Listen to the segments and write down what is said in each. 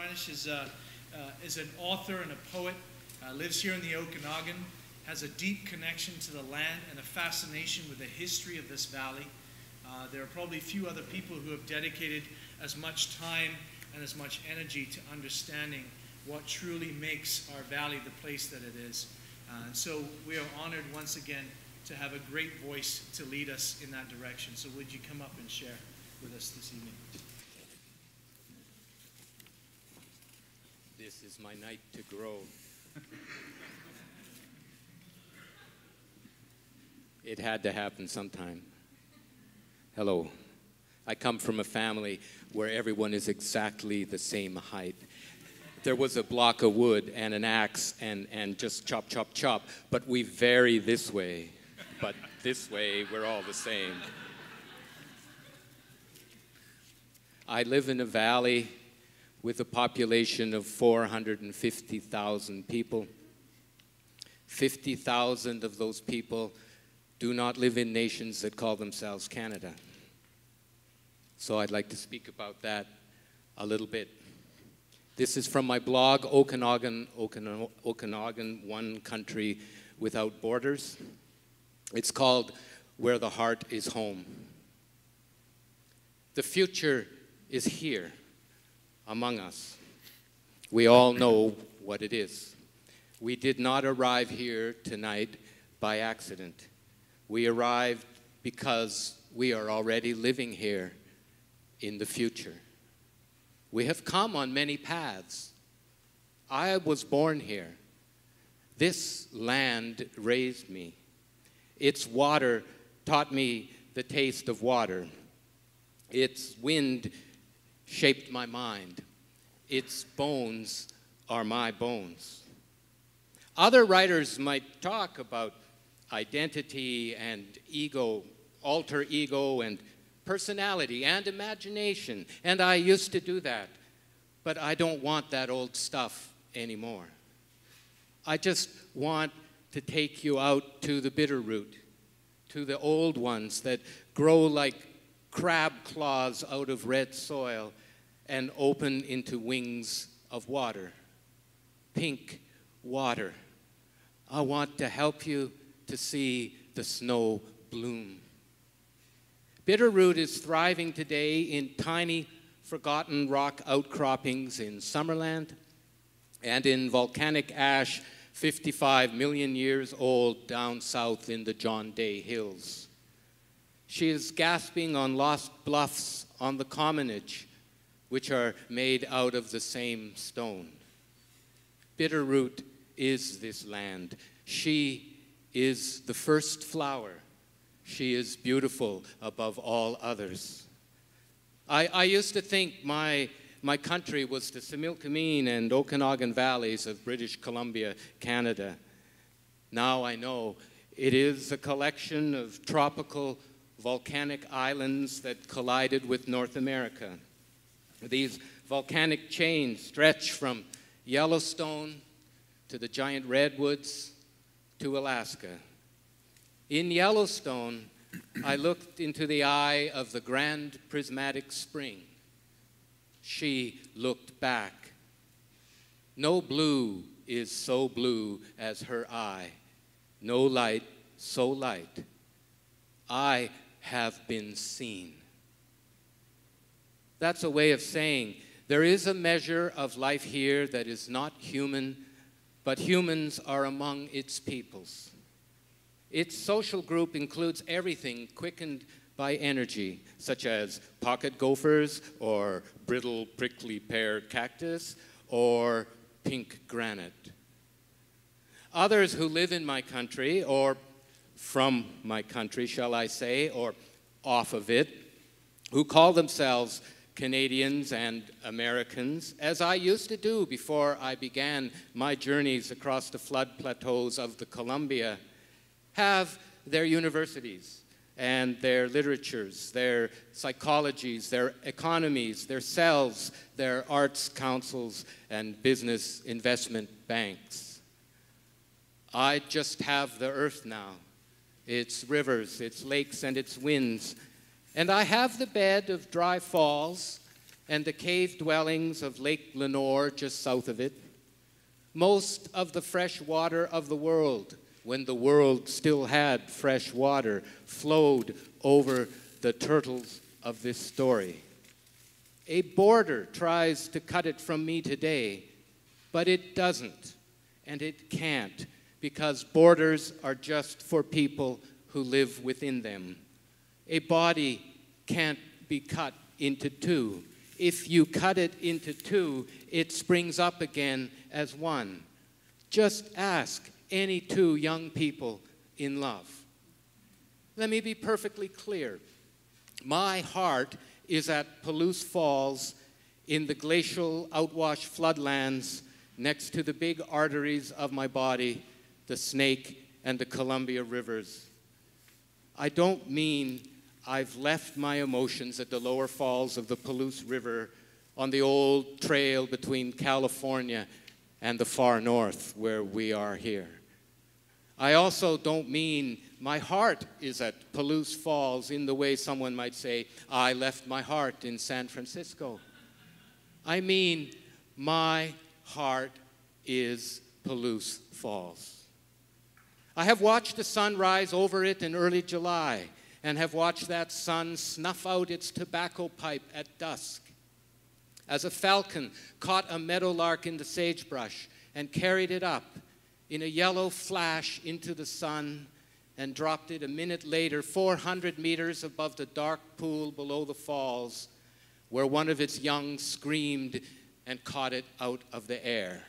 Rhenisch is an author and a poet, lives here in the Okanagan, has a deep connection to the land and a fascination with the history of this valley. There are probably few other people who have dedicated as much time and as much energy to understanding what truly makes our valley the place that it is. And so we are honored once again to have a great voice to lead us in that direction. So would you come up and share with us this evening? This is my night to grow. It had to happen sometime. Hello. I come from a family where everyone is exactly the same height. There was a block of wood and an axe and just chop, chop, chop, but we vary this way. But this way, we're all the same. I live in a valley with a population of 450,000 people. 50,000 of those people do not live in nations that call themselves Canada. So I'd like to speak about that a little bit. This is from my blog, Okanagan, One Country Without Borders. It's called Where the Heart is Home. The future is here among us. We all know what it is. We did not arrive here tonight by accident. We arrived because we are already living here in the future. We have come on many paths. I was born here. This land raised me. Its water taught me the taste of water. Its wind shaped my mind. Its bones are my bones. Other writers might talk about identity and ego, alter ego and personality and imagination, and I used to do that, but I don't want that old stuff anymore. I just want to take you out to the bitter root, to the old ones that grow like crab claws out of red soil and open into wings of water, pink water. I want to help you to see the snow bloom. Bitterroot is thriving today in tiny, forgotten rock outcroppings in Summerland and in volcanic ash 55 million years old down south in the John Day Hills. She is gasping on lost bluffs on the commonage, which are made out of the same stone. Bitterroot is this land. She is the first flower. She is beautiful above all others. I used to think my country was the Similkameen and Okanagan valleys of British Columbia, Canada. Now I know it is a collection of tropical volcanic islands that collided with North America. These volcanic chains stretch from Yellowstone to the giant redwoods to Alaska. In Yellowstone, I looked into the eye of the grand prismatic spring. She looked back. No blue is so blue as her eye. No light so light. I have been seen. That's a way of saying there is a measure of life here that is not human, but humans are among its peoples. Its social group includes everything quickened by energy, such as pocket gophers or brittle prickly pear cactus or pink granite. Others who live in my country, or from my country, shall I say, or off of it, who call themselves Canadians and Americans, as I used to do before I began my journeys across the flood plateaus of the Columbia, have their universities and their literatures, their psychologies, their economies, their selves, their arts councils, and business investment banks. I just have the earth now, its rivers, its lakes, and its winds. And I have the bed of dry falls and the cave dwellings of Lake Lenore just south of it. Most of the fresh water of the world, when the world still had fresh water, flowed over the turtles of this story. A border tries to cut it from me today, but it doesn't, and it can't, because borders are just for people who live within them. A body can't be cut into two. If you cut it into two, it springs up again as one. Just ask any two young people in love. Let me be perfectly clear. My heart is at Palouse Falls in the glacial outwash floodlands next to the big arteries of my body, the Snake and the Columbia rivers. I don't mean I've left my emotions at the lower falls of the Palouse River on the old trail between California and the far north where we are here. I also don't mean my heart is at Palouse Falls in the way someone might say, I left my heart in San Francisco. I mean, my heart is Palouse Falls. I have watched the sun rise over it in early July and have watched that sun snuff out its tobacco pipe at dusk. As a falcon caught a meadowlark in the sagebrush and carried it up in a yellow flash into the sun and dropped it a minute later 400 meters above the dark pool below the falls where one of its young screamed and caught it out of the air.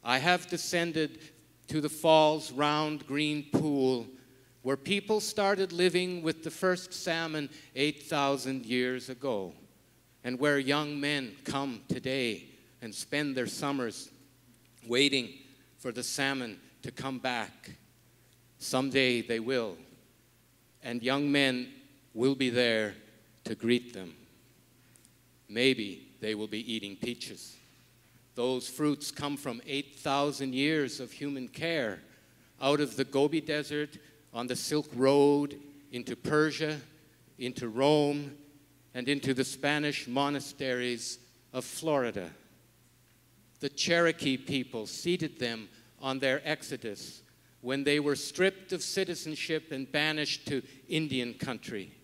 I have descended to the fall's round green pool where people started living with the first salmon 8,000 years ago, and where young men come today and spend their summers waiting for the salmon to come back. Someday they will, and young men will be there to greet them. Maybe they will be eating peaches. Those fruits come from 8,000 years of human care out of the Gobi Desert, on the Silk Road, into Persia, into Rome, and into the Spanish monasteries of Florida. The Cherokee people seeded them on their exodus when they were stripped of citizenship and banished to Indian country.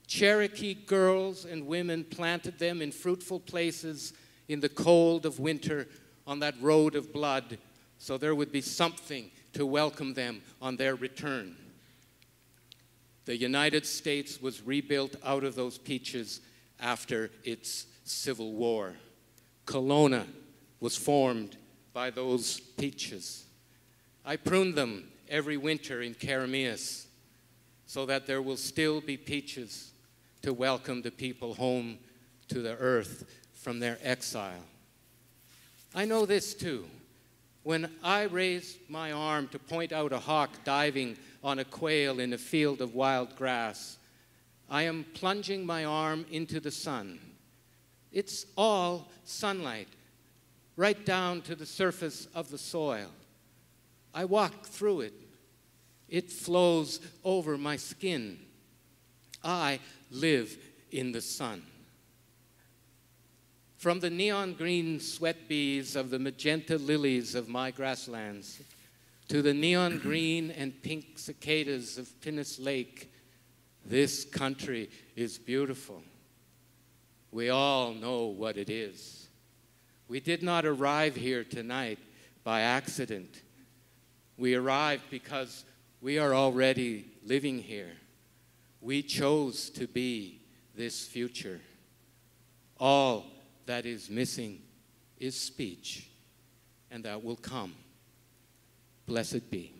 Cherokee girls and women planted them in fruitful places in the cold of winter on that road of blood, so there would be something to welcome them on their return. The United States was rebuilt out of those peaches after its Civil War. Kelowna was formed by those peaches. I prune them every winter in Karameas so that there will still be peaches to welcome the people home to the earth from their exile. I know this too. When I raise my arm to point out a hawk diving on a quail in a field of wild grass, I am plunging my arm into the sun. It's all sunlight, right down to the surface of the soil. I walk through it. It flows over my skin. I live in the sun. From the neon green sweat beads of the magenta lilies of my grasslands to the neon green and pink cicadas of Pinus Lake, this country is beautiful. We all know what it is. We did not arrive here tonight by accident. We arrived because we are already living here. We chose to be this future. All that is missing is speech, and that will come. Blessed be.